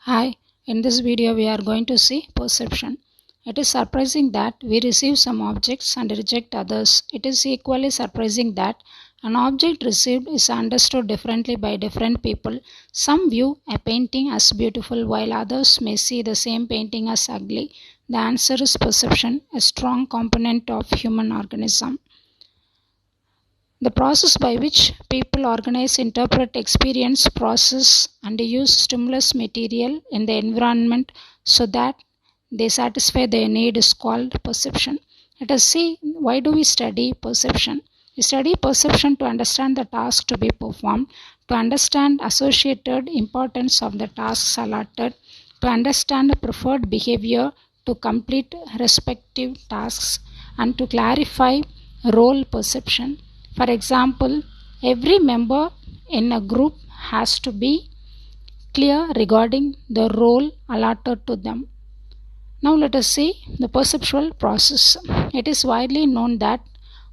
Hi, in this video we are going to see perception. It is surprising that we receive some objects and reject others. It is equally surprising that an object received is understood differently by different people. Some view a painting as beautiful while others may see the same painting as ugly. The answer is perception, a strong component of human organism. The process by which people organize, interpret, experience, process, and use stimulus material in the environment so that they satisfy their need is called perception. Let us see, why do we study perception? We study perception to understand the task to be performed, to understand associated importance of the tasks allotted, to understand the preferred behavior to complete respective tasks, and to clarify role perception. For example, every member in a group has to be clear regarding the role allotted to them. Now let us see the perceptual process. It is widely known that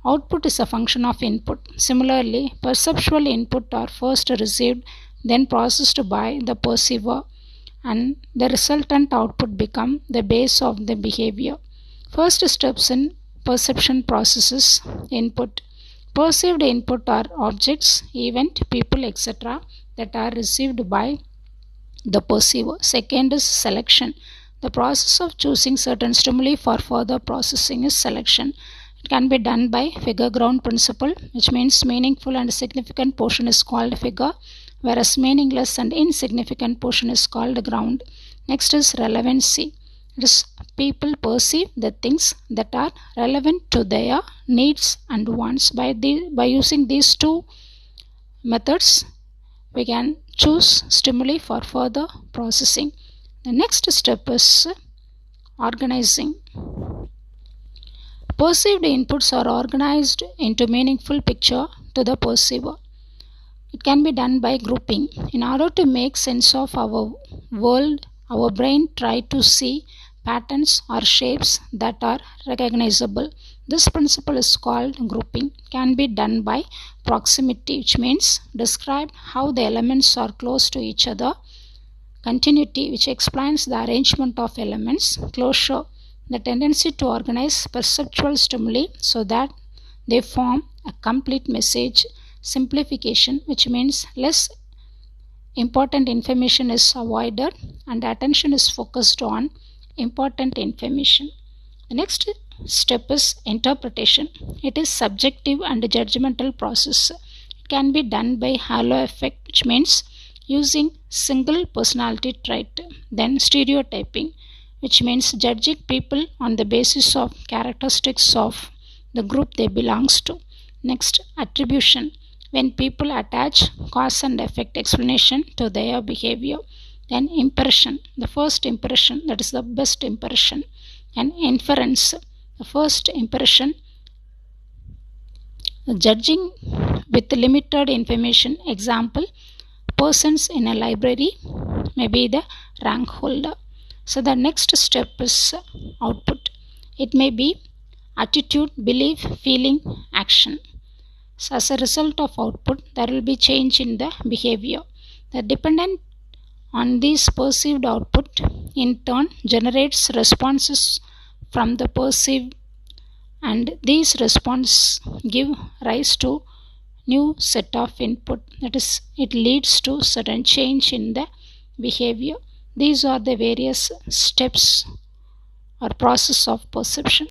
output is a function of input. Similarly, perceptual input are first received, then processed by the perceiver, and the resultant output become the base of the behavior. First steps in perception processes: input. Perceived input are objects, event, people, etc. that are received by the perceiver. Second is selection. The process of choosing certain stimuli for further processing is selection. It can be done by figure ground principle, which means meaningful and significant portion is called figure, whereas meaningless and insignificant portion is called ground. Next is relevancy. It is people perceive the things that are relevant to their needs and wants. By using these two methods, we can choose stimuli for further processing. The next step is organizing. Perceived inputs are organized into meaningful picture to the perceiver. It can be done by grouping. In order to make sense of our world, our brain tries to see patterns or shapes that are recognizable. This principle is called grouping. It can be done by proximity, which means describe how the elements are close to each other. Continuity, which explains the arrangement of elements. Closure, the tendency to organize perceptual stimuli so that they form a complete message. Simplification, which means less important information is avoided and attention is focused on important information. The next step is interpretation. It is subjective and judgmental process. It can be done by halo effect, which means using single personality trait. Then stereotyping, which means judging people on the basis of characteristics of the group they belongs to. Next, attribution, when people attach cause and effect explanation to their behavior. Then impression, the first impression, that is the best impression. And inference, the first impression, judging with limited information. Example, persons in a library may be the rank holder. So the next step is output. It may be attitude, belief, feeling, action. So as a result of output, there will be change in the behavior. The dependent on this perceived output in turn generates responses from the perceived, and these responses give rise to new set of input. That is, it leads to certain change in the behavior. These are the various steps or process of perception.